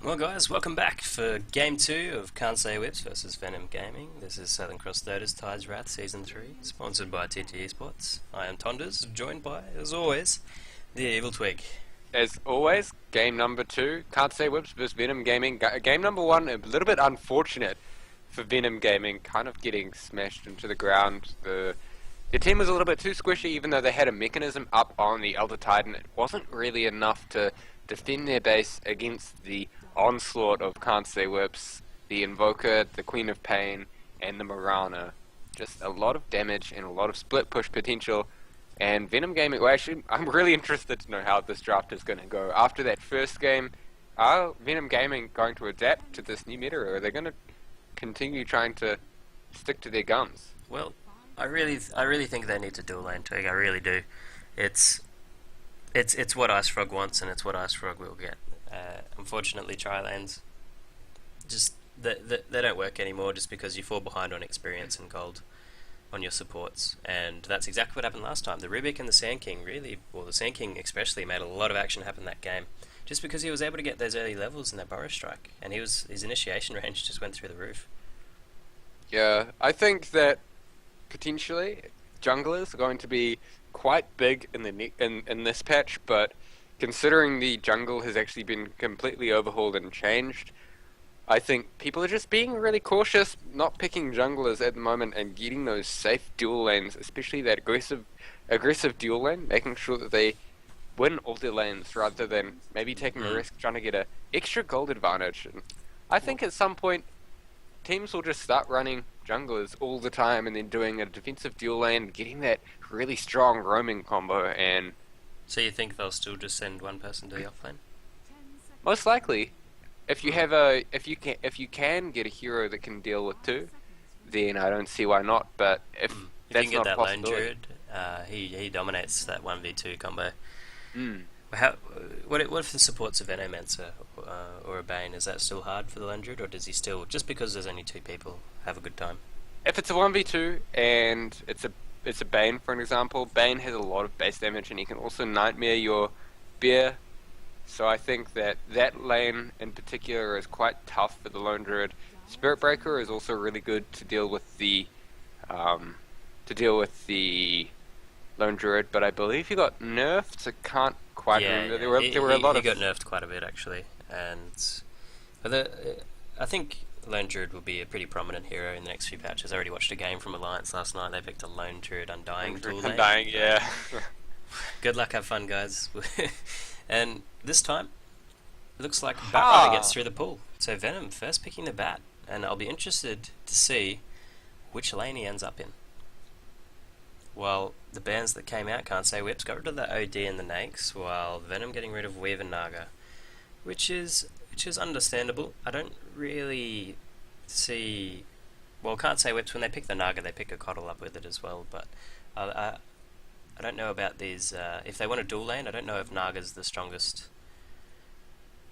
Well, guys, welcome back for Game 2 of Can't Say Whips versus Venom Gaming. This is Southern Cross Dota's Tides Wrath Season 3, sponsored by TT Esports. I am Tonders, joined by, as always, the Evil Twig. As always, game number 2, Can't Say Whips versus Venom Gaming. Game number 1, a little bit unfortunate for Venom Gaming, kind of getting smashed into the ground. The team was a little bit too squishy, even though they had a mechanism up on the Elder Titan. It wasn't really enough to defend their base against the onslaught of Can't Say Whips, the Invoker, the Queen of Pain, and the Marana. Just a lot of damage and a lot of split push potential. And Venom Gaming, well, actually, I'm really interested to know how this draft is going to go. After that first game, are Venom Gaming going to adapt to this new meta, or are they going to continue trying to stick to their guns? Well, I really think they need to dual lane Twig. I really do. It's what Ice Frog wants, and it's what Ice Frog will get. Unfortunately, tri-lanes just they don't work anymore, just because you fall behind on experience and gold on your supports, and that's exactly what happened last time. The Rubik and the Sand King really, well, the Sand King especially, made a lot of action happen that game, just because he was able to get those early levels in that Burrow Strike, and his initiation range just went through the roof. Yeah, I think that potentially junglers are going to be quite big in the in this patch, but considering the jungle has actually been completely overhauled and changed, I think people are just being really cautious, not picking junglers at the moment and getting those safe dual lanes, especially that aggressive dual lane, making sure that they win all their lanes rather than maybe taking a risk trying to get an extra gold advantage. And I think at some point teams will just start running junglers all the time and then doing a defensive dual lane, getting that really strong roaming combo. And so you think they'll still just send one person to the offlane? Most likely, if you can get a hero that can deal with two, then I don't see why not. But if that's you can not get that a lone possibility, druid, he dominates that 1v2 combo. mm. What if the supports a Venomancer or a Bane? Is that still hard for the lone druid, or does he still, just because there's only two people, have a good time? If it's a 1v2 and it's a Bane, for an example, Bane has a lot of base damage and he can also nightmare your bear. So I think that lane in particular is quite tough for the lone druid. Spirit Breaker is also really good to deal with the lone druid, but I believe he got nerfed, so can't quite remember. There were a lot of... He got nerfed quite a bit actually, and I think lone druid will be a pretty prominent hero in the next few patches. I already watched a game from Alliance last night. They picked a lone druid Undying dual lane. Undying, yeah. Good luck, have fun, guys. And this time, it looks like Batrider gets through the pool. So Venom first picking the Bat, and I'll be interested to see which lane he ends up in. While the bands that came out, Can't Say Whips, got rid of the OD and the Nakes, while Venom getting rid of Weave and Naga, which is understandable. I don't really see... Well, Can't Say Whips, when they pick the Naga, they pick a Coddle up with it as well, but I don't know about these, if they want a dual lane, I don't know if Naga's the strongest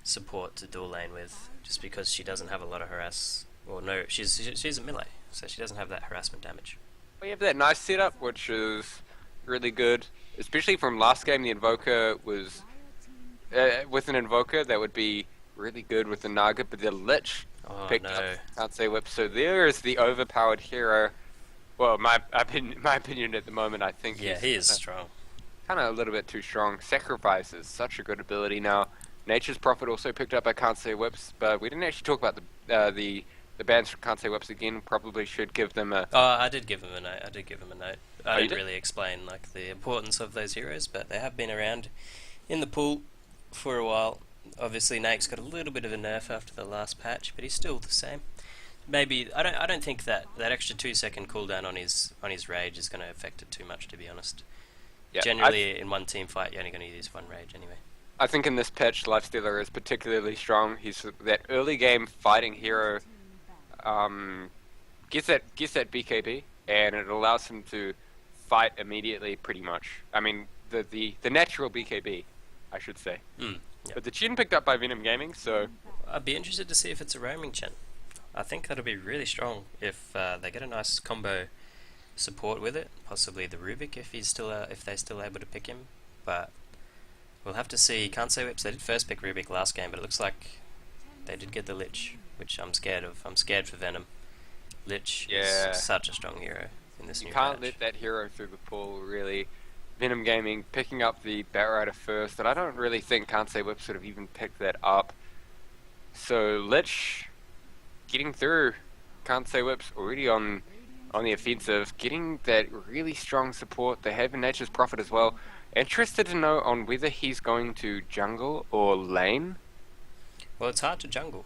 support to dual lane with, just because she doesn't have a lot of harass, or no, she's a melee, so she doesn't have that harassment damage. We have that nice setup, which is really good, especially from last game. The Invoker was, with an Invoker, that would be really good with the Naga, but the Lich picked up Can't Say Whip, so there is the overpowered hero. Well, my opinion at the moment, I think he is strong. Kind of a little bit too strong. Sacrifice is such a good ability now. Nature's Prophet also picked up by Can't Say Whips, but we didn't actually talk about the bands from Can't Say Whips again. Probably should give them a... Oh, I did give him a note. I didn't really explain like the importance of those heroes, but they have been around in the pool for a while. Obviously, Nake's got a little bit of a nerf after the last patch, but he's still the same. Maybe I don't think that extra 2-second cooldown on his rage is going to affect it too much, to be honest. Yeah, generally, in one team fight, you're only going to use one rage anyway. I think in this patch, Lifestealer is particularly strong. He's that early game fighting hero. Gets that BKB, and it allows him to fight immediately, pretty much. I mean, the natural BKB, I should say. Yep. But the Chen picked up by Venom Gaming, so I'd be interested to see if it's a roaming Chen. I think that'll be really strong if they get a nice combo support with it. Possibly the Rubik if they're still able to pick him. But we'll have to see. Can't say Whips. They did first pick Rubik last game, but it looks like they did get the Lich, which I'm scared of. I'm scared for Venum. Lich Yeah. is such a strong hero in this You new can't patch. let that hero through the pool, really. Venom Gaming picking up the Batrider first, and I don't really think Can't Say Whip sort of even picked that up. So Lich getting through. Can't Say Whip's already on the offensive, getting that really strong support. They have a Nature's Prophet as well. Interested to know on whether he's going to jungle or lane. Well, it's hard to jungle.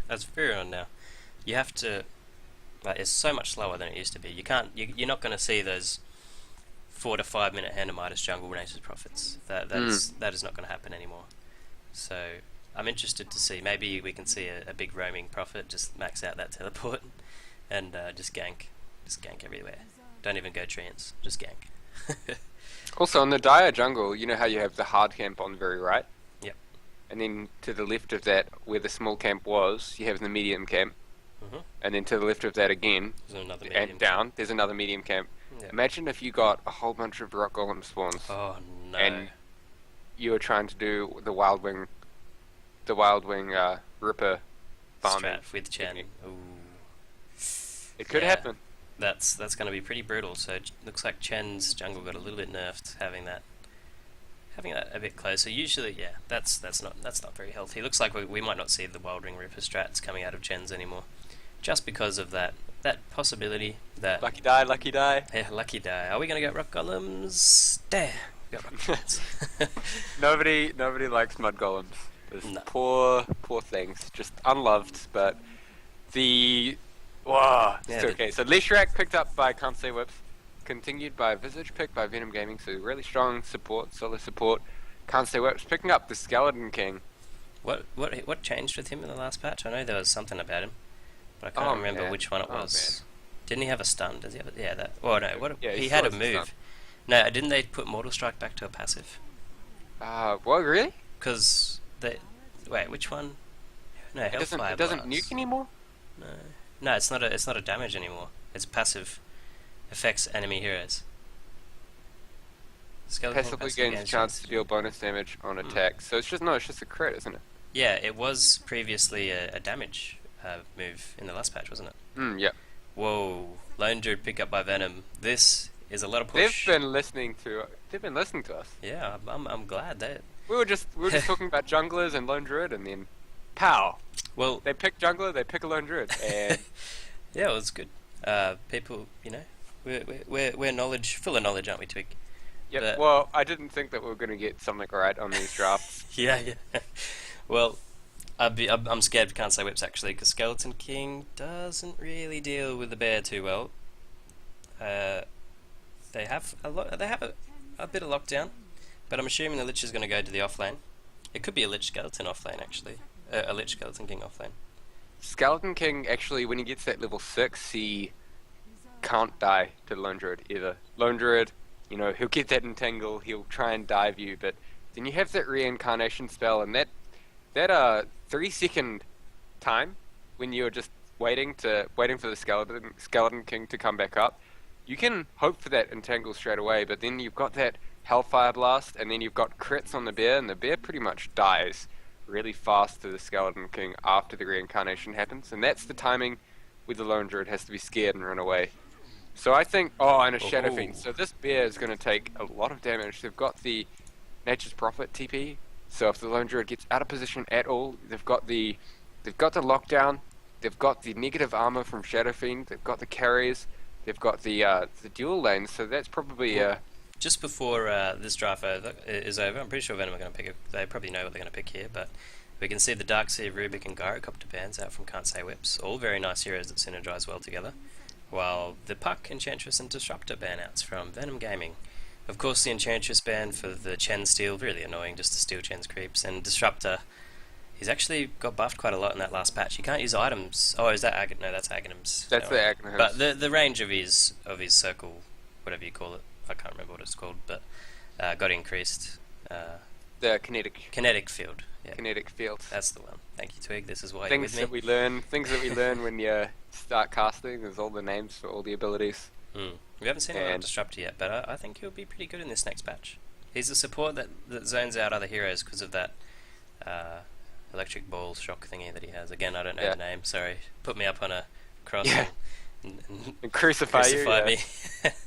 That's Furion now. You have to. Like, it's so much slower than it used to be. You can't. You're not going to see those 4 to 5 minute Handamitis jungle Nature's Prophets. That is not going to happen anymore. So I'm interested to see. Maybe we can see a big roaming Prophet just max out that teleport and just gank everywhere. Don't even go treants. Just gank. Also, on the Dire jungle, you know how you have the hard camp on the very right? Yep. And then to the left of that, where the small camp was, you have the medium camp. And then to the left of that again, There's another medium and down, there's another medium camp. Yep. Imagine if you got a whole bunch of rock golem spawns, Oh no. and you were trying to do the Wild Wing Ripper farming. Strat with Chen. technique. Ooh. It could Yeah. happen. That's going to be pretty brutal. So it looks like Chen's jungle got a little bit nerfed having that a bit closer. Usually, yeah, that's not very healthy. It looks like we might not see the Wild Ring Ripper strats coming out of Chen's anymore, just because of that possibility that Lucky die, lucky die. yeah, lucky die. Are we going to get rock golems? There, we got rock golems. Nobody likes mud golems. Those No. poor things, just unloved. But wow, Yeah, it's okay. So Leshrac picked up by Can't Say Whips, continued by Visage, picked by Venom Gaming. So really strong support, solid support. Can't Say Whips picking up the Skeleton King. What changed with him in the last patch? I know there was something about him, but I can't remember man. which one it Oh, was. Didn't he have a stun? Does he have? Yeah, that. Oh no, Yeah, he he had a still has a move. stun. No, didn't they put Mortal Strike back to a passive? What really? Because they. Wait, which one? No, It Hellfire doesn't Blast. nuke anymore. No, it's not a damage anymore. It's passive. Affects enemy heroes. Skeleton King Passively gains chance to deal bonus damage on attack. So it's just a crit, isn't it? Yeah, it was previously a damage move in the last patch, wasn't it? Yeah. Whoa, Lone Druid pick up by Venom. This is a lot of push. They've been listening to us. Yeah, I'm glad that. We were just talking about junglers and lone druid, and then pow! Well, They pick jungler, they pick a lone druid, and yeah, it was good. People, we're knowledge, full of knowledge, aren't we, Twig? yep. But- Well, I didn't think that we were going to get something right on these drafts. Yeah. Well, I'm scared. Can't say whips actually, because Skeleton King doesn't really deal with the bear too well. They have a bit of lockdown, but I'm assuming the Lich is going to go to the offlane. It could be a Lich Skeleton offlane actually, a Lich Skeleton King offlane. Skeleton King actually, when he gets that level 6, he can't die to the lone druid either. Lone druid, he'll get that entangle, he'll try and dive you, but then you have that reincarnation spell, and that 3-second time when you're just waiting for the skeleton king to come back up, you can hope for that entangle straight away, but then you've got that hellfire blast, and then you've got crits on the bear, and the bear pretty much dies really fast to the skeleton king after the reincarnation happens, and that's the timing where the lone druid has to be scared and run away. So I think, and a Shadow Fiend. So this bear is going to take a lot of damage. They've got the Nature's Prophet TP, so if the lone druid gets out of position at all, they've got the lockdown, they've got the negative armor from Shadow Fiend, they've got the carries, they've got the dual lanes. So that's probably Just before this draft is over, I'm pretty sure Venom are going to pick they probably know what they're going to pick here, but we can see the Darkseer, Rubik and Gyrocopter bands out from Can't Say Whips, all very nice heroes that synergize well together, while the Puck, Enchantress and Disruptor ban outs from Venom Gaming. Of course, the Enchantress ban for the Chen steal, really annoying just to steal Chen's creeps, and Disruptor, he's actually got buffed quite a lot in that last patch. He can't use items. Oh, is that No, that's Aghanims. that's the Aghanims. But the range of his circle, whatever you call it, I can't remember what it's called, but got increased. The kinetic Field. Yeah, kinetic field. that's the one. Thank you, Twig. This is why you're Things with that me. we learn when you start casting. There's all the names for all the abilities. We haven't seen him on And- Disruptor yet, but I think he'll be pretty good in this next patch. He's a support that zones out other heroes because of that electric ball shock thingy that he has. Again, I don't know Yeah. the name. Sorry, put me up on a cross Yeah. and Crucify you. crucify Yeah. me.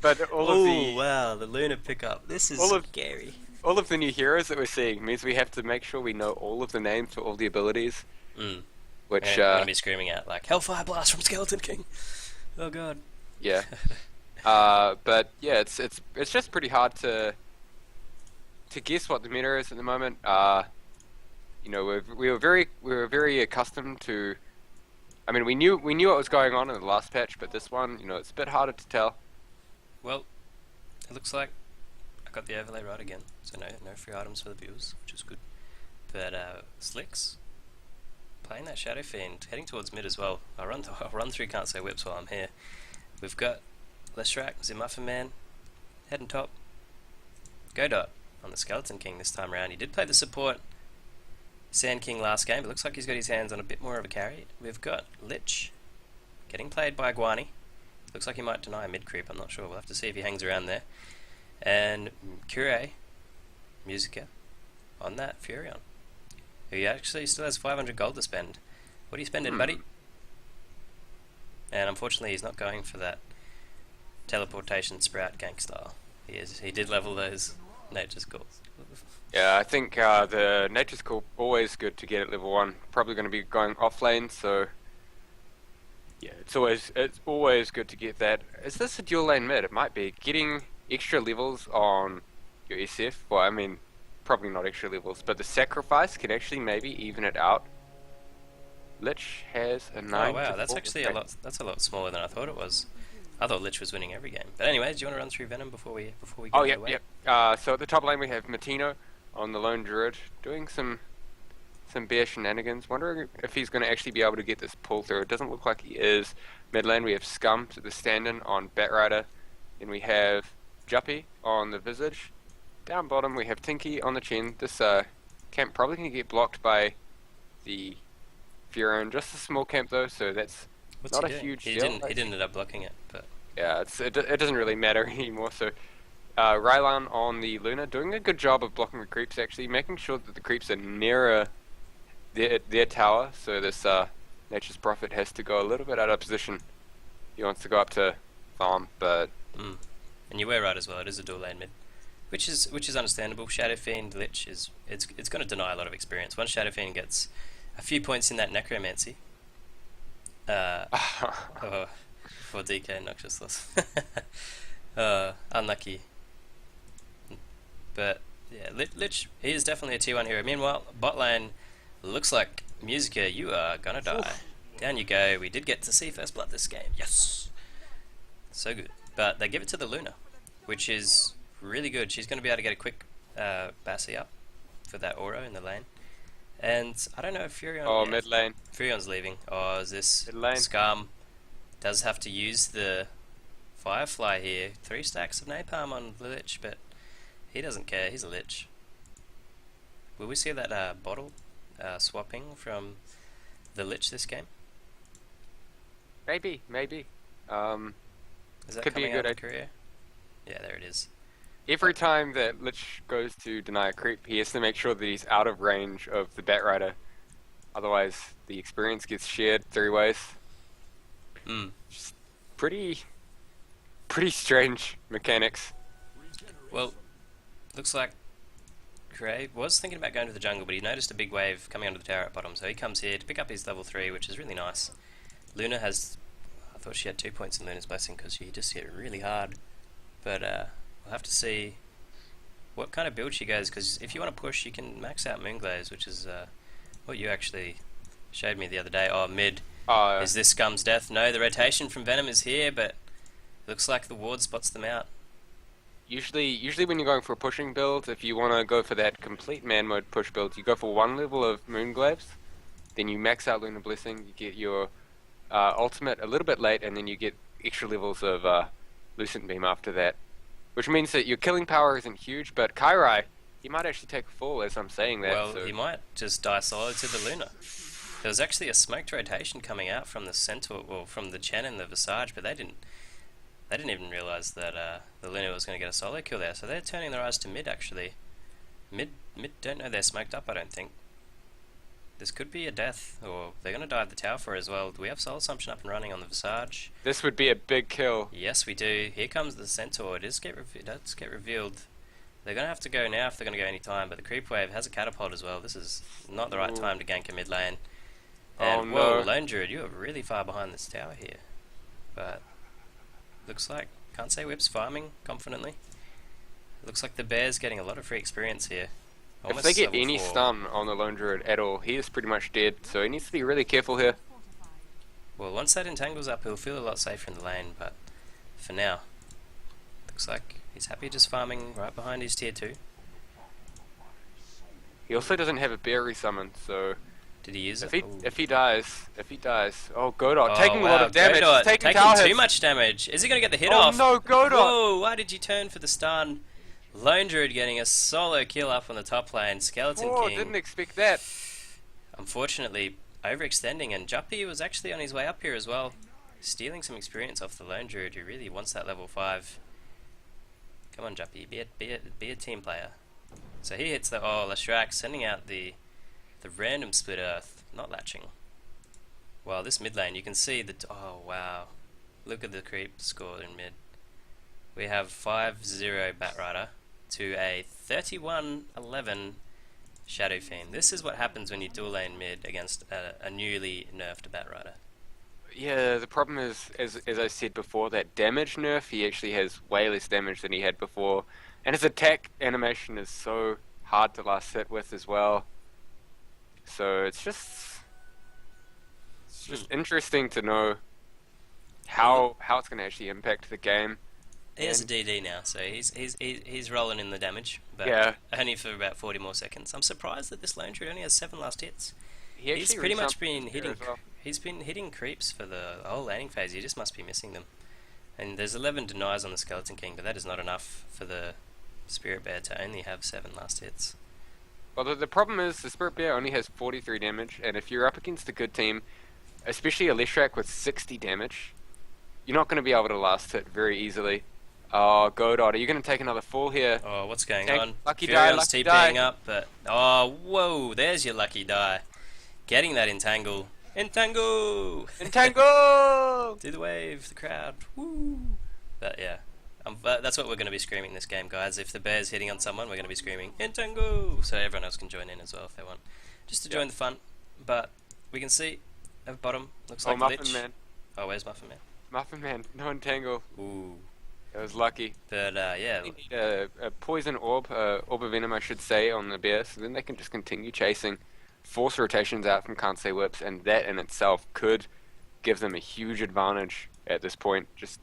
But all of Oh the wow, the Luna pickup. This is all of scary. all of the new heroes that we're seeing means we have to make sure we know all of the names for all the abilities. Mm. Which And we're gonna be screaming out like Hellfire Blast from Skeleton King. Oh god. yeah. But yeah, it's just pretty hard to guess what the meta is at the moment. You know, we were very accustomed to. I mean, we knew what was going on in the last patch, but this one, you know, it's a bit harder to tell. Well, it looks like I got the overlay right again, so no free items for the viewers, which is good. But Slicks playing that Shadow Fiend, heading towards mid as well. I'll run through Can't Say Whips while I'm here. We've got Leshrac, Zimuffin Man, heading top. Godot on the Skeleton King this time around. He did play the support Sand King last game, but looks like he's got his hands on a bit more of a carry. We've got Lich getting played by Guani. Looks like he might deny a mid creep, I'm not sure. We'll have to see if he hangs around there. And Cure, Musica, on that Furion, who actually still has 500 gold to spend. What are you spending, buddy? And unfortunately he's not going for that teleportation sprout gank style. He did level those nature's calls. Yeah, I think the Nature's Call always good to get at level 1. Probably going to be going off lane, so yeah, it's always good to get that. Is this a dual lane mid? It might be. Getting extra levels on your SF. Well, I mean, probably not extra levels, but the sacrifice can actually maybe even it out. Lich has a 9. Oh wow, that's actually a lot. That's a lot smaller than I thought it was. I thought Lich was winning every game. But anyways, do you want to run through Venum before we get Oh, yep, away? yep. So at the top lane we have Matino on the lone druid doing some bear shenanigans. Wondering if he's going to actually be able to get this pull through. It doesn't look like he is. Mid lane we have Scum to the stand-in on Batrider. Then we have Juppy on the Visage. Down bottom we have Tinky on the Chen. This camp probably going to get blocked by the Furion. Just a small camp though, so that's not a huge deal. He didn't end up blocking it, but yeah, it doesn't really matter anymore. So Rylan on the Luna doing a good job of blocking the creeps, actually making sure that the creeps are nearer their tower. So this Nature's Prophet has to go a little bit out of position. He wants to go up to farm, but and you were right as well. It is a dual lane mid, which is understandable. Shadow Fiend Lich it's going to deny a lot of experience. Once Shadow Fiend gets a few points in that necromancy, for DK Noxious loss. Unlucky. But yeah, Lich, he is definitely a T1 hero. Meanwhile, bot lane looks like Musica, you are gonna die. Down you go. We did get to see first blood this game. Yes! So good. But they give it to the Luna, which is really good. She's gonna be able to get a quick Bassi up for that Oro in the lane. And I don't know if Furion... oh, mid lane. Furion's leaving. Oh, is this... Mid lane. Scum does have to use the Firefly here. 3 stacks of napalm on the Lich, but he doesn't care. He's a Lich. Will we see that bottle swapping from the Lich this game? Maybe. Is that could be coming a out good in career? Yeah, there it is. Every time that Lich goes to deny a creep, he has to make sure that he's out of range of the Batrider. Otherwise, the experience gets shared 3 ways. Just pretty strange mechanics. Well, looks like Gray was thinking about going to the jungle, but he noticed a big wave coming onto the tower at bottom, so he comes here to pick up his level 3, which is really nice. Luna has... I thought she had 2 points in Luna's Blessing because she just hit really hard. But we'll have to see what kind of build she goes, because if you want to push, you can max out Moonglaze, which is what you actually showed me the other day. Oh, mid. Is this Scum's death? No, the rotation from Venum is here, but it looks like the ward spots them out. Usually when you're going for a pushing build, if you want to go for that complete man mode push build, you go for 1 level of Moonglaze, then you max out Lunar Blessing, you get your ultimate a little bit late, and then you get extra levels of Lucent Beam after that. Which means that your killing power isn't huge, but Kairai, he might actually take a fall as I'm saying that. Well, so. he might just die solo to the Luna. There was actually a smoked rotation coming out from the Centaur, or from the Chen and the Visage, but they didn't even realise that the Luna was going to get a solo kill there, so they're turning their eyes to mid actually. Mid don't know they're smoked up, I don't think. This could be a death, or they're going to dive the tower for as well. Do we have Soul Assumption up and running on the Visage? This would be a big kill. Yes, we do. Here comes the Centaur. It does get revealed. They're going to have to go now if they're going to go any time, but the Creep Wave has a Catapult as well. This is not the right time to gank a mid lane. And, whoa, Lone Druid, you are really far behind this tower here. But, looks like Can't Say Whip's farming confidently. Looks like the Bear's getting a lot of free experience here. If they get any stun on the Lone Druid at all, he is pretty much dead, so he needs to be really careful here. Well, once that entangles up, he'll feel a lot safer in the lane, but for now, looks like he's happy just farming right behind his tier 2. He also doesn't have a bear resummon, so... Did he use if it? If he dies... Oh, Godot, taking a lot of damage. Godot, taking too much damage. Is he going to get the hit off? Oh no, Godot! Whoa, why did you turn for the stun? Lone Druid getting a solo kill up on the top lane. Skeleton King. Didn't expect that. Unfortunately, overextending, and Juppy was actually on his way up here as well. Stealing some experience off the Lone Druid who really wants that level 5. Come on, Juppy, be a team player. So he hits the Leshrac, sending out the random split earth, not latching. Well, this mid lane, you can see that. Oh wow, look at the creep score in mid. We have 5-0 Batrider to a 31-11 Shadow Fiend. This is what happens when you dual lane mid against a newly nerfed Batrider. Yeah, the problem is, as I said before, that damage nerf, he actually has way less damage than he had before. And his attack animation is so hard to last hit with as well. So it's just interesting to know how it's going to actually impact the game. He has a DD now, so he's rolling in the damage, but yeah. Only for about 40 more seconds. I'm surprised that this Lone Druid only has 7 last hits. He's pretty much been hitting. He's been hitting creeps for the whole laning phase. He just must be missing them. And there's 11 denies on the Skeleton King, but that is not enough for the Spirit Bear to only have 7 last hits. Well, the problem is the Spirit Bear only has 43 damage, and if you're up against a good team, especially a Leshrac with 60 damage, you're not going to be able to last hit very easily. Oh, Godot, are you going to take another fall here? Oh, what's going on? Lucky die, lucky die. TPing up, but... Oh, whoa, there's your lucky die. Getting that entangle. Entangle! Entangle! Do the wave, the crowd. Woo! But yeah, that's what we're going to be screaming this game, guys. If the Bear's hitting on someone, we're going to be screaming, Entangle! So everyone else can join in as well if they want. Just to join the fun. But we can see at the bottom, looks like Muffin Lich. Man. Oh, where's Muffin Man? Muffin Man, no entangle. Ooh. It was lucky. But yeah. They need a poison orb, orb of venom I should say, on the bear, so then they can just continue chasing, force rotations out from Can't Say Whips, and that in itself could give them a huge advantage at this point. Just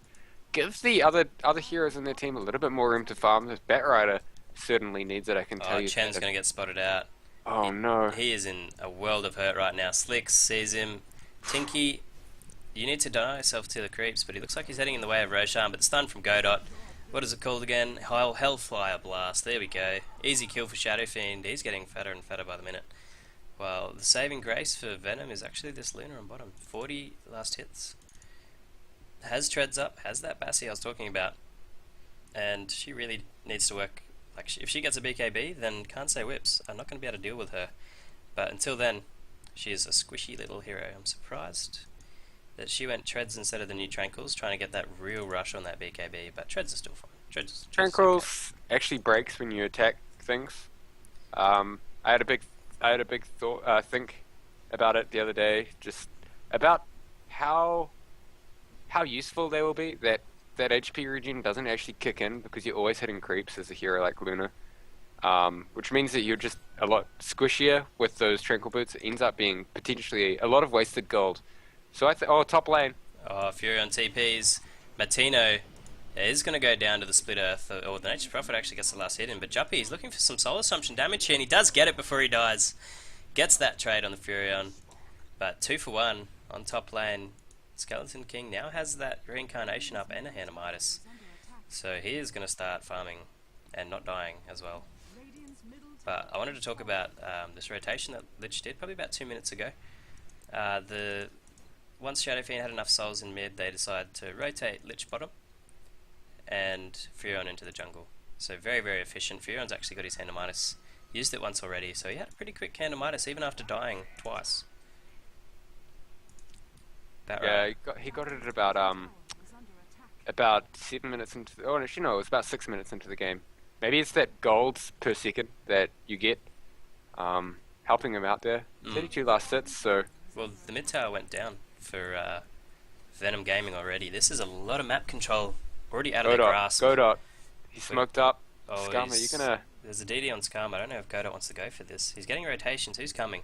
gives the other heroes in their team a little bit more room to farm. This Batrider certainly needs it, I can tell you. Chen's going to get spotted out. Oh no. He is in a world of hurt right now. Slicks sees him. Tinky, you need to deny yourself to the creeps, but he looks like he's heading in the way of Roshan, but stun from Godot. What is it called again? Hellfire Blast. There we go. Easy kill for Shadow Fiend. He's getting fatter and fatter by the minute. Well, the saving grace for Venum is actually this Luna on bottom. 40 last hits. Has treads up, has that Bassie I was talking about. And she really needs to work. Like, if she gets a BKB, then Can't Say Whips. I'm not going to be able to deal with her. But until then, she is a squishy little hero. I'm surprised that she went treads instead of the new Tranquils, trying to get that real rush on that BKB, but treads are still fine. Tranquils actually breaks when you attack things. I had a big think about it the other day, just about how useful they will be. That HP regen doesn't actually kick in because you're always hitting creeps as a hero like Luna, which means that you're just a lot squishier with those Tranquil Boots. It ends up being potentially a lot of wasted gold. So top lane. Oh, Fury on TPs. Matino is going to go down to the Split Earth, or the Nature's Prophet actually gets the last hit in, but Juppy is looking for some Soul Assumption damage here, and he does get it before he dies. Gets that trade on the Furion, but 2 for 1 on top lane. Skeleton King now has that Reincarnation up and a Hand of Midas, so he is going to start farming and not dying as well. But I wanted to talk about this rotation that Lich did probably about 2 minutes ago. Once Shadow Fiend had enough souls in mid, they decided to rotate Lich bottom and Furion into the jungle. So very, very efficient. Furion's actually got his Hand of Midas. used it once already, so he had a pretty quick Candle Midas even after dying twice. Yeah, he got it at about 7 minutes into. Oh, actually no, it was about 6 minutes into the game. Maybe it's that golds per second that you get, helping him out there. 32 last hits, so. Well, the mid tower went down for Venum Gaming already. This is a lot of map control already out of their grasp. Godot. He's smoked up. Oh, Scum, are you gonna... There's a DD on Scum. I don't know if Godot wants to go for this. He's getting rotations. Who's coming?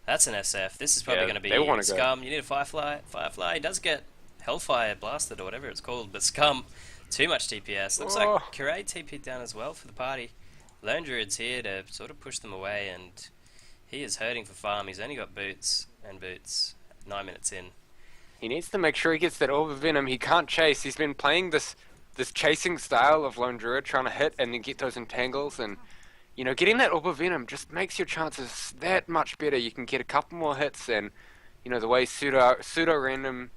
That's an SF. This is probably going to be Scum. You need a Firefly. Firefly. He does get Hellfire blasted or whatever it's called, but Scum, too much DPS. Looks like Curate TP'd down as well for the party. Lone Druid's here to sort of push them away, and he is hurting for farm. He's only got boots and boots. 9 minutes in. He needs to make sure he gets that Orb of Venom. He can't chase. He's been playing this chasing style of Lone Druid, trying to hit and then get those entangles, and you know, getting that Orb of Venom just makes your chances that much better. You can get a couple more hits, and you know the way pseudo random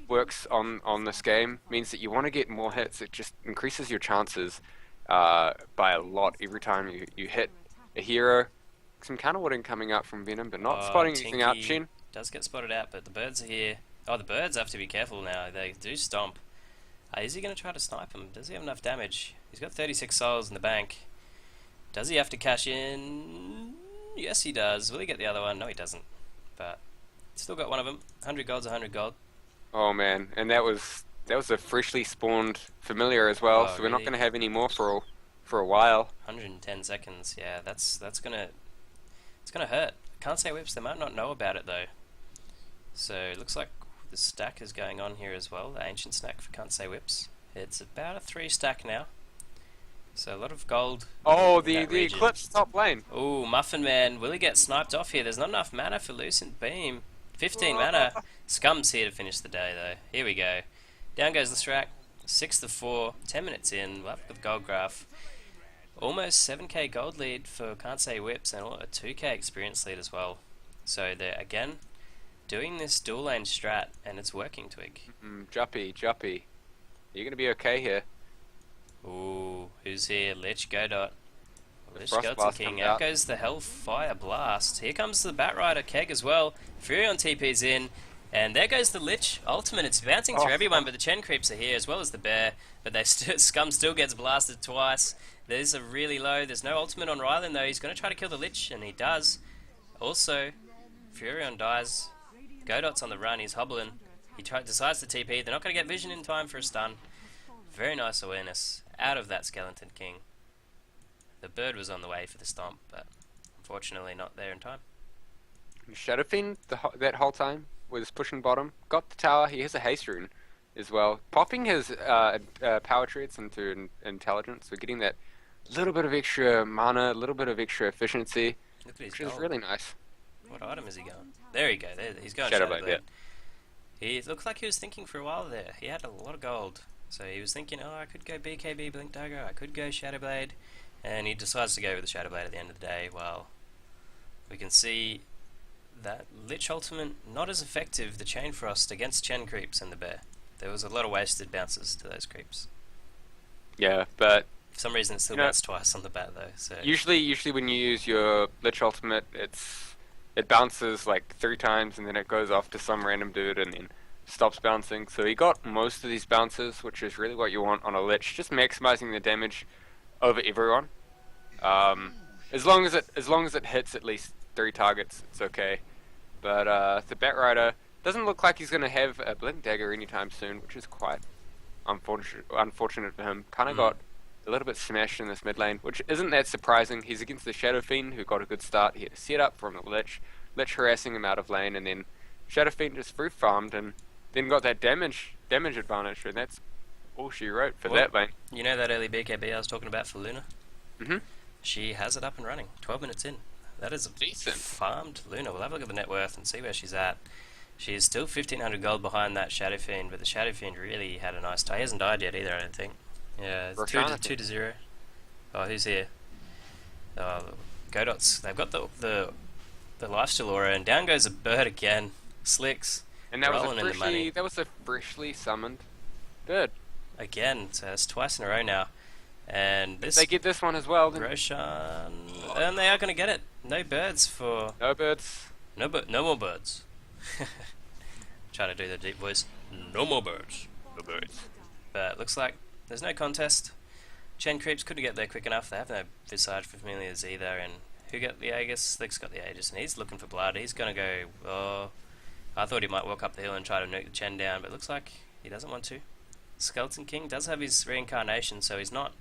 works on this game means that you want to get more hits. It just increases your chances by a lot every time you hit a hero. Some counterwoodding coming out from Venum, but not spotting anything out. Chin does get spotted out, but the birds are here. Oh, the birds have to be careful now. They do stomp. Is he going to try to snipe him? Does he have enough damage? He's got 36 souls in the bank. Does he have to cash in? Yes, he does. Will he get the other one? No, he doesn't. But still got one of them. 100 gold's 100 gold. Oh man, and that was a freshly spawned familiar as well. So we're not going to have any more for a while. 110 seconds. Yeah, it's gonna hurt. Can't say whips. They might not know about it though. So it looks like the stack is going on here as well. The ancient stack for Can't Say Whips. It's about a 3 stack now. So a lot of gold. Oh, the Eclipse top lane. Oh, Muffin Man. Will he get sniped off here? There's not enough mana for Lucent Beam. 15 mana. Scum's here to finish the day though. Here we go. Down goes the Strack. 6-4. 10 minutes in. We'll have the gold graph. Almost 7k gold lead for Can't Say Whips and a 2k experience lead as well. So they're again doing this dual lane strat and it's working, Twig. Juppy. You're gonna be okay here. Ooh, who's here? Lich Godot. Lich Godot King. Out goes the Hellfire Blast. Here comes the Batrider Keg as well. Furion TP's in. And there goes the Lich Ultimate. It's bouncing through everyone, but the Chen creeps are here as well as the Bear. But Scum still gets blasted twice. These are really low. There's no ultimate on Ryland though. He's going to try to kill the Lich, and he does. Also, Furion dies. Godot's on the run. He's hobbling. He decides to TP. They're not going to get vision in time for a stun. Very nice awareness out of that Skeleton King. The bird was on the way for the stomp, but unfortunately not there in time. Shadowfiend that whole time was pushing bottom. Got the tower. He has a haste rune as well. Popping his power treats into intelligence, so getting that little bit of extra mana, a little bit of extra efficiency, which is really nice. What item is he going? There you go. He's going Shadowblade. Yeah. He looked like he was thinking for a while there. He had a lot of gold, so he was thinking, oh, I could go BKB Blink Dagger, I could go Shadowblade, and he decides to go with the Shadowblade at the end of the day. Well, we can see that Lich Ultimate not as effective, the Chain Frost against Chen creeps and the Bear. There was a lot of wasted bounces to those creeps. Yeah, but for some reason it still bounced twice on the bat though. So usually when you use your Lich Ultimate, it bounces like 3 times and then it goes off to some random dude and then stops bouncing. So he got most of these bounces, which is really what you want on a Lich, just maximizing the damage over everyone. As long as it hits at least 3 targets, it's okay. But the Batrider doesn't look like he's going to have a Blink Dagger anytime soon, which is quite unfortunate for him. Kind of got a little bit smashed in this mid lane, which isn't that surprising. He's against the Shadowfiend, who got a good start. He had a setup from the Lich harassing him out of lane, and then Shadowfiend just free farmed and then got that damage advantage, and that's all she wrote for that lane. You know that early BKB I was talking about for Luna? Mm-hmm. She has it up and running, 12 minutes in. That is a decent farmed Luna. We'll have a look at the net worth and see where she's at. She is still 1,500 gold behind that Shadowfiend, but the Shadowfiend really had a nice tie. He hasn't died yet either, I don't think. Yeah, it's 2-0. Oh, who's here? Godot's. They've got the lifesteal aura, and down goes a bird again. Slicks. And that was a freshly summoned bird. Again, so it's twice in a row now. And If this they get this one as well, then Roshan, and they are going to get it. No birds for no birds. no more birds. Try to do the deep voice. No more birds. No birds. But looks like there's no contest. Chen creeps couldn't get there quick enough. They have no Visage for Familiars either. And who got the Aegis? Slick's got the Aegis, and he's looking for blood. He's going to go. Oh, I thought he might walk up the hill and try to nuke the Chen down, but looks like he doesn't want to. Skeleton King does have his reincarnation, so he's not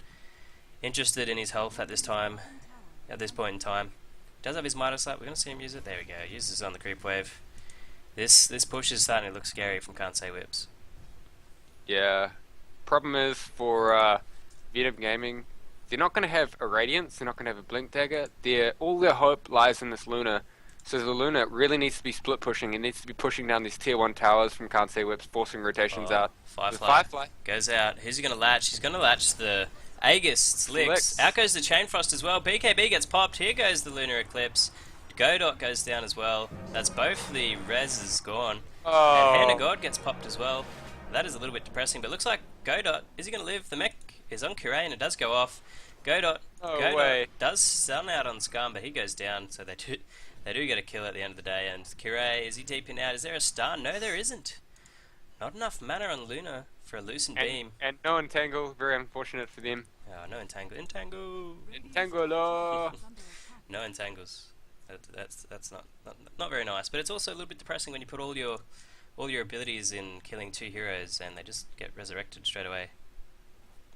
interested in his health at this time. At this point in time, does have his Midas up. We're going to see him use it. There we go. Uses it on the creep wave. This push is starting to look scary from Can't Say Whips. Yeah. Problem is for Venum Gaming, they're not going to have a Radiance, they're not going to have a Blink Dagger. All their hope lies in this Luna. So the Luna really needs to be split pushing. It needs to be pushing down these tier 1 towers from Can't Say Whips, forcing rotations out. Firefly goes out. Who's he going to latch? He's going to latch the Aegis. Slicks. Out goes the Chainfrost as well. BKB gets popped. Here goes the Lunar Eclipse. Godot goes down as well. That's both the reses gone. Oh. And Hand of God gets popped as well. That is a little bit depressing, but looks like Godot, is he going to live? The mech is on Kiray and it does go off. Godot does stun out on Scum, but he goes down, so they do get a kill at the end of the day. And Kiray, is he deeping out? Is there a stun? No, there isn't. Not enough mana on Luna for a Lucent Beam. And no Entangle, very unfortunate for them. Oh, no Entangle. Entangle! No Entangles. That's not very nice, but it's also a little bit depressing when you put all your abilities in killing 2 heroes and they just get resurrected straight away.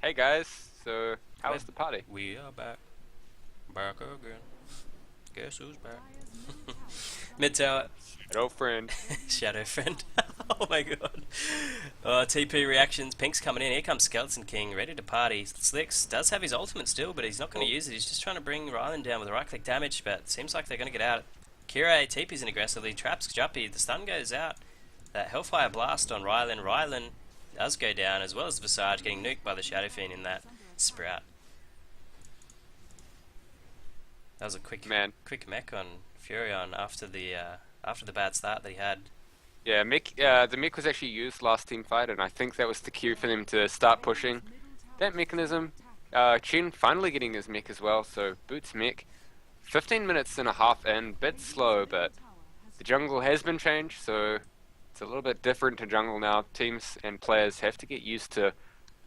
Hey guys, so how was the party? We are back. Back again. Guess who's back? Mid tower. Shadow friend. Shadow friend. Oh my god. TP reactions. Pink's coming in. Here comes Skeleton King, ready to party. Slicks does have his ultimate still, but he's not going to use it. He's just trying to bring Rylan down with a right click damage, but it seems like they're going to get out. Kiray TP's in aggressively, traps Juppy. The stun goes out. That Hellfire Blast on Rylan. Rylan does go down, as well as Visage getting nuked by the Shadow Fiend in that Sprout. That was a quick mech on Furion after the bad start that he had. Yeah, the mech was actually used last team fight, and I think that was the cue for them to start pushing that mechanism. Chen finally getting his mech as well, so Boots mech. 15 minutes and a half in, bit slow, but the jungle has been changed, so it's a little bit different to jungle now. Teams and players have to get used to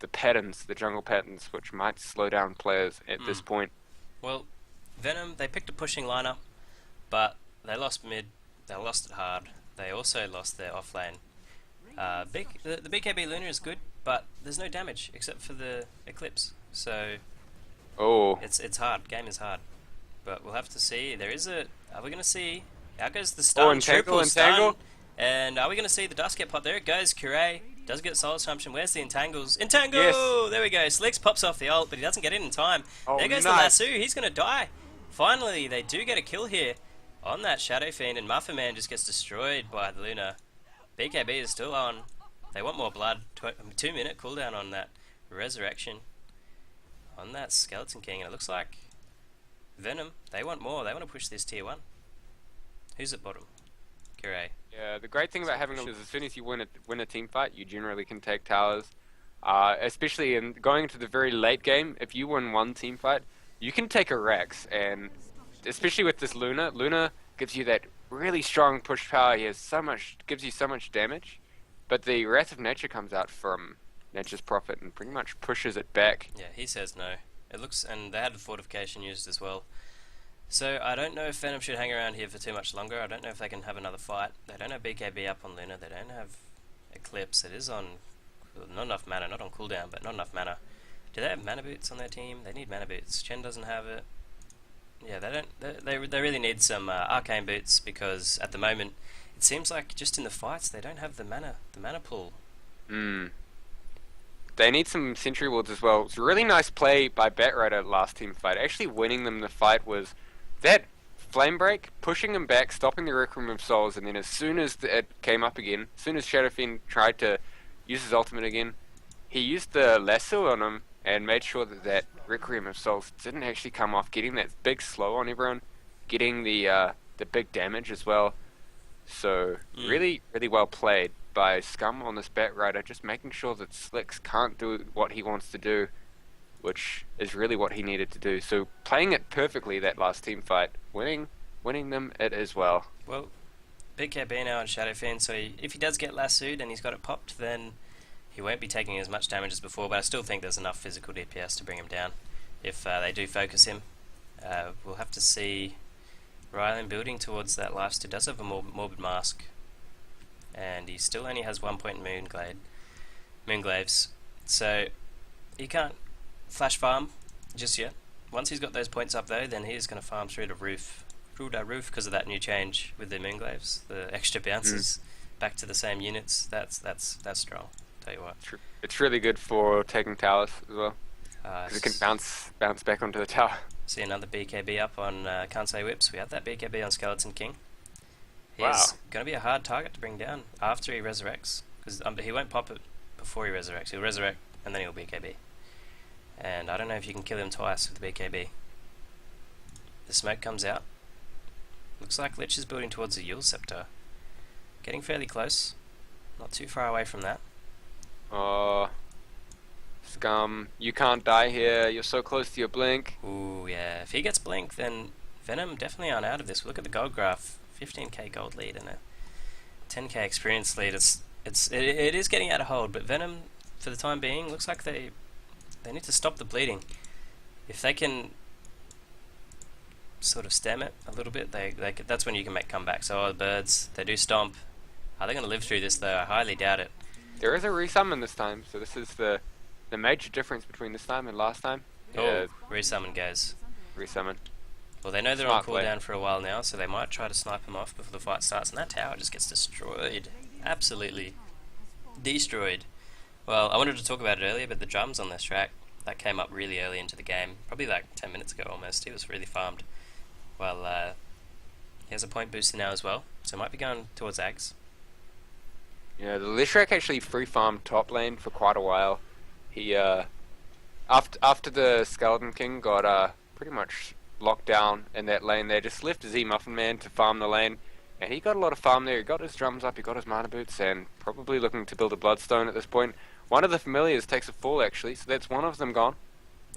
the patterns, the jungle patterns, which might slow down players at this point. Well, Venum, they picked a pushing lineup, but they lost mid, they lost it hard. They also lost their off lane. The BKB Luna is good, but there's no damage except for the Eclipse. So it's hard. Game is hard. But we'll have to see. Are we going to see? Out goes the stun, triple stun. And are we going to see the dust get popped? There it goes. Kiray does get soul assumption. Where's the entangles? Entangle! Yes. There we go. Slicks pops off the ult, but he doesn't get in time. There goes the lasso. He's going to die. Finally, they do get a kill here on that Shadow Fiend, and Muffin Man just gets destroyed by the Luna. BKB is still on. They want more blood. 2-minute cooldown on that resurrection on that Skeleton King, and it looks like Venum, they want more. They want to push this tier 1. Who's at bottom? Kiray. Yeah, the great thing about having is as soon as you win a team fight, you generally can take towers. Especially in going into the very late game, if you win one team fight, you can take a Rex, and especially with this Luna gives you that really strong push power. He has gives you so much damage, but the Wrath of Nature comes out from Nature's Prophet and pretty much pushes it back. Yeah, he says no. It looks, and they had the fortification used as well. So I don't know if Venum should hang around here for too much longer. I don't know if they can have another fight. They don't have BKB up on Luna. They don't have Eclipse. It is on not enough mana, not on cooldown, but not enough mana. Do they have mana boots on their team? They need mana boots. Chen doesn't have it. Yeah, they don't. They really need some arcane boots, because at the moment it seems like just in the fights they don't have the mana pool. They need some Sentry Wards as well. It's a really nice play by Batrider last team fight. Actually winning them the fight was that Flame Break, pushing them back, stopping the Requiem of Souls, and then as soon as it came up again, as soon as Shadow Fiend tried to use his ultimate again, he used the lasso on him and made sure that Requiem of Souls didn't actually come off, getting that big slow on everyone, getting the big damage as well. So really, really well played by Scum on this Batrider, just making sure that Slicks can't do what he wants to do. which is really what he needed to do. So playing it perfectly that last team fight, winning them it as well. Well, BKB now on Shadow Fiend, so if he does get lassoed and he's got it popped, then he won't be taking as much damage as before, but I still think there's enough physical DPS to bring him down if they do focus him. We'll have to see Rylan building towards that lifesteal. Does have a Morbid Mask, and he still only has 1 point in Moonglaves, so he can't flash farm just yet. Once he's got those points up though, then he's going to farm through the roof because of that new change with the Moonglaves, the extra bounces back to the same units. That's strong. Tell you what, it's really good for taking towers as well, because it can bounce back onto the tower. See another BKB up on Kansai Whips. We have that BKB on Skeleton King. He's Wow. going to be a hard target to bring down after he resurrects, because he won't pop it before he resurrects. He'll resurrect and then he'll BKB. And I don't know if you can kill him twice with the BKB. The smoke comes out. Looks like Lich is building towards the Yule Scepter. Getting fairly close. Not too far away from that. Scum, you can't die here. You're so close to your blink. Ooh, yeah. If he gets blink, then Venum definitely aren't out of this. Look at the gold graph. 15k gold lead and a 10k experience lead. It is getting out of hold, but Venum, for the time being, looks like they need to stop the bleeding. If they can sort of stem it a little bit, that's when you can make comebacks. So the birds, they do stomp. Are they going to live through this though? I highly doubt it. There is a resummon this time, so this is the major difference between this time and last time. Oh, resummon goes. Resummon. Well, they know they're Smart on cooldown for a while now, so they might try to snipe him off before the fight starts, and that tower just gets destroyed. Absolutely destroyed. Well, I wanted to talk about it earlier, but the drums on this track, that came up really early into the game, probably like 10 minutes ago almost. He was really farmed. Well, he has a point booster now as well, so might be going towards Ags. Yeah, the Lishrak actually free farmed top lane for quite a while. He after the Skeleton King got pretty much locked down in that lane, they just left Z Muffin Man to farm the lane, and he got a lot of farm there. He got his drums up, he got his mana boots, and probably looking to build a Bloodstone at this point. One of the familiars takes a fall actually, so that's one of them gone.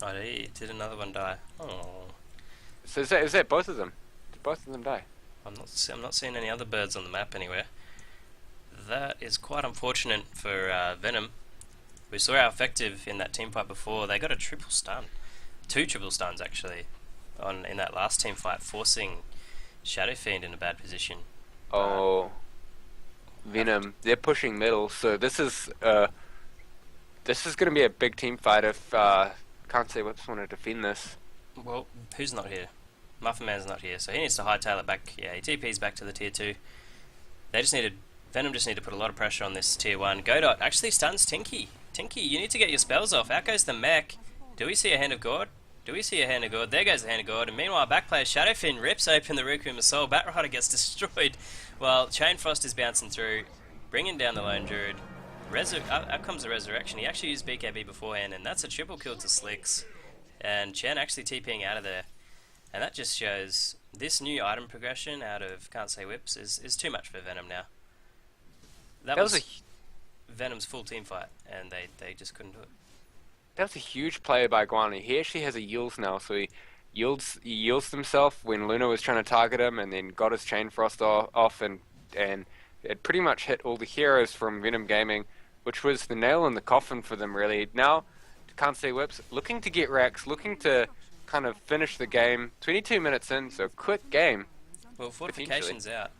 Oh, did another one die? Oh, So is that both of them? Did both of them die? I'm not seeing any other birds on the map anywhere. That is quite unfortunate for Venum. We saw how effective in that team fight before. They got a triple stun, 2 triple stuns actually, in that last team fight, forcing Shadow Fiend in a bad position. Oh, Venum, they're pushing middle, so this is going to be a big team fight if Can't Say Whips want to defend this. Well, who's not here? Muffin Man's not here, so he needs to hightail it back. Yeah, he TP's back to the tier 2. Venum just need to put a lot of pressure on this tier 1. Godot actually stuns Tinky. Tinky, you need to get your spells off. Out goes the mech. Do we see a Hand of God? Do we see a Hand of God? There goes the Hand of God. And meanwhile, back player Shadowfin rips open the Requiem of Soul. Batrider gets destroyed. While Chain Frost is bouncing through, bringing down the Lone Druid. Out comes the Resurrection. He actually used BKB beforehand, and that's a triple kill to Slicks. And Chen actually TPing out of there. And that just shows this new item progression out of Can't Say Whips is too much for Venum now. That was Venum's full team fight, and they just couldn't do it. That was a huge play by Guani. He actually has a yields now, so he yields himself when Luna was trying to target him, and then got his Chain Frost off, and it pretty much hit all the heroes from Venum Gaming, which was the nail in the coffin for them really. Now, Can't Say Whips, looking to get racks, looking to kind of finish the game. 22 minutes in, so quick game. Well, Fortification's out,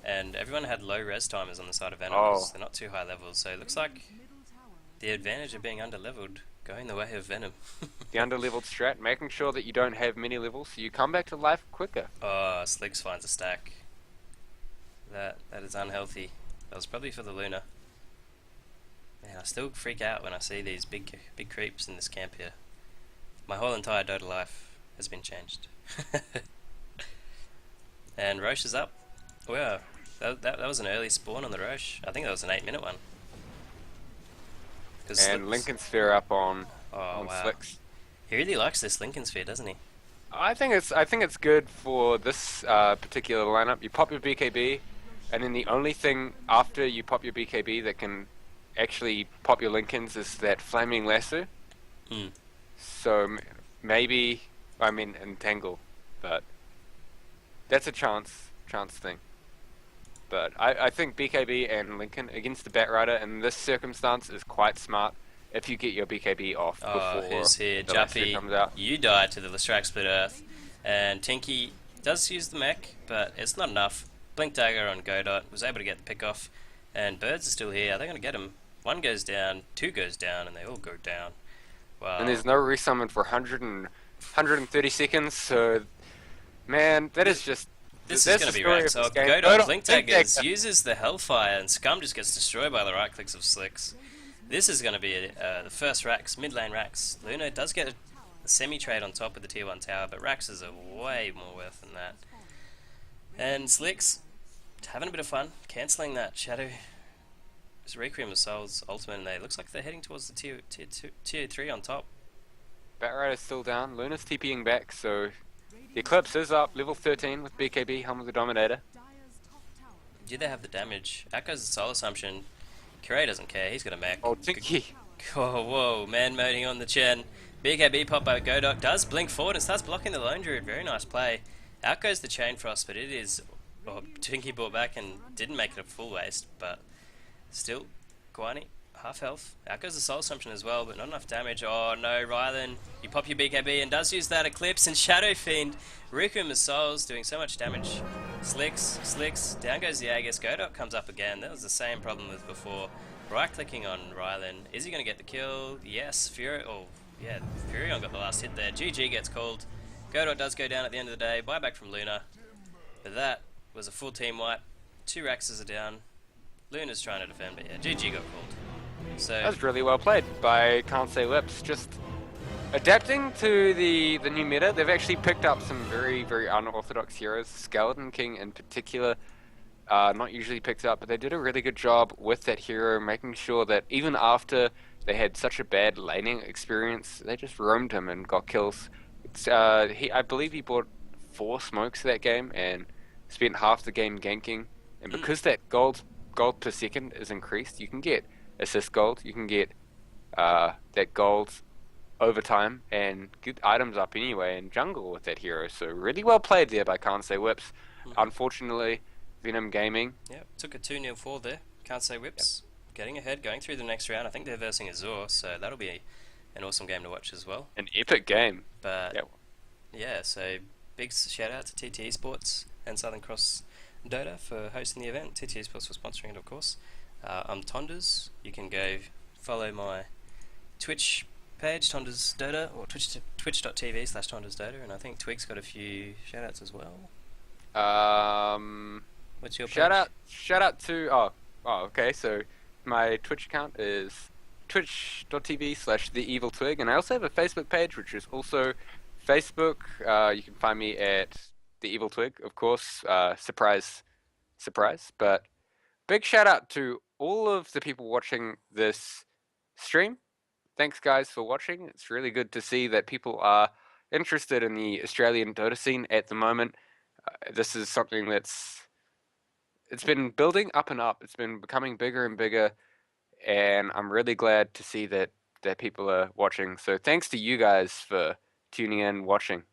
and everyone had low res timers on the side of Venum. Oh. They're not too high levels, so it looks like the advantage of being under-leveled going the way of Venum. The under-leveled strat, making sure that you don't have many levels, so you come back to life quicker. Oh, Slicks finds a stack. That is unhealthy. That was probably for the Luna. Man, I still freak out when I see these big creeps in this camp here. My whole entire Dota life has been changed. And Roche is up. Wow, that was an early spawn on the Roche. I think that was an 8-minute one. And Lincoln Sphere up on wow. Slicks. He really likes this Lincoln Sphere, doesn't he? I think it's good for this particular lineup. You pop your BKB, and then the only thing after you pop your BKB that can actually pop your Lincolns is that Flaming Lasso. So maybe, I mean, entangle, but that's a chance thing. But I think BKB and Lincoln against the Batrider in this circumstance is quite smart if you get your BKB off Oh, before who's here? the Lester Jappy, comes out. you die to the Lestrak Split Earth. And Tinky does use the mech, but it's not enough. Blink Dagger on Godot, was able to get the pick off. And Birds are still here, they're going to get him. One goes down, two goes down, and they all go down. And Wow. there's no resummon for 130 seconds, so man, that is just This is that's going the to be story Rex. of Oh, this game. Godot Blink Blink Daggers Dagger. uses the Hellfire, and Scum just gets destroyed by the right clicks of Slicks. This is going to be the first Rax, mid lane Rax. Luna does get a semi-trade on top of the tier 1 tower, but Raxes are way more worth than that. And Slicks, having a bit of fun, cancelling that Shadow. It's Requiem of Souls ultimate, and they looks like they're heading towards the tier 3 on top. Batrider's still down. Luna's TPing back, so the Eclipse is up, level 13 with BKB, Helm of the Dominator. Do they have the damage? Out goes the Soul Assumption. Curie doesn't care, he's got a mech. Oh, Tinky. Oh, whoa, man moding on the Chen. BKB pop by Godot does blink forward and starts blocking the Lone Druid. Very nice play. Out goes the Chain Frost, but it is... Oh, Tinky brought back and didn't make it a full waste, but still, Guani, half health. Out goes the Soul Assumption as well, but not enough damage. Oh no, Rylan, you pop your BKB and does use that Eclipse, and Shadow Fiend, Requiem of Souls doing so much damage. Slicks, down goes the Aegis. Godot comes up again. That was the same problem as before. Right clicking on Rylan. Is he going to get the kill? Yes. Furion got the last hit there. GG gets called. Godot does go down at the end of the day. Buyback from Luna. But that was a full team wipe. 2 Raxes are down. Luna's trying to defend, but yeah, GG got called. So That was really well played by Can't Say Lips. Just adapting to the new meta, they've actually picked up some very, very unorthodox heroes. Skeleton King in particular, not usually picked up, but they did a really good job with that hero, making sure that even after they had such a bad laning experience, they just roamed him and got kills. I believe he bought 4 smokes that game and spent half the game ganking. And because that gold per second is increased, you can get assist gold, you can get that gold over time and get items up anyway in jungle with that hero. So really well played there by Can't Say Whips. Unfortunately, Venum Gaming. yeah, took a 2-0 fall there. Can't say Whips. Getting ahead, going through the next round. I think they're versing Azure, so that'll be an awesome game to watch as well. An epic game. But Yep. yeah, so big shout out to TT Esports and Southern Cross Dota for hosting the event. TT Esports for sponsoring it, of course. I'm Tonders. You can go follow my Twitch page, Tonders Dota, or twitch.tv/TondersDota, and I think Twig's got a few shout outs as well. What's your page? Shout out to okay, so my Twitch account is twitch.tv/TheEvilTwig, and I also have a Facebook page which is also Facebook. You can find me at The Evil Twig, of course. Surprise, but big shout out to all of the people watching this stream. Thanks guys for watching. It's really good to see that people are interested in the Australian Dota scene at the moment. This is something it's been building up and up. It's been becoming bigger and bigger, and I'm really glad to see that people are watching. So thanks to you guys for tuning in, watching.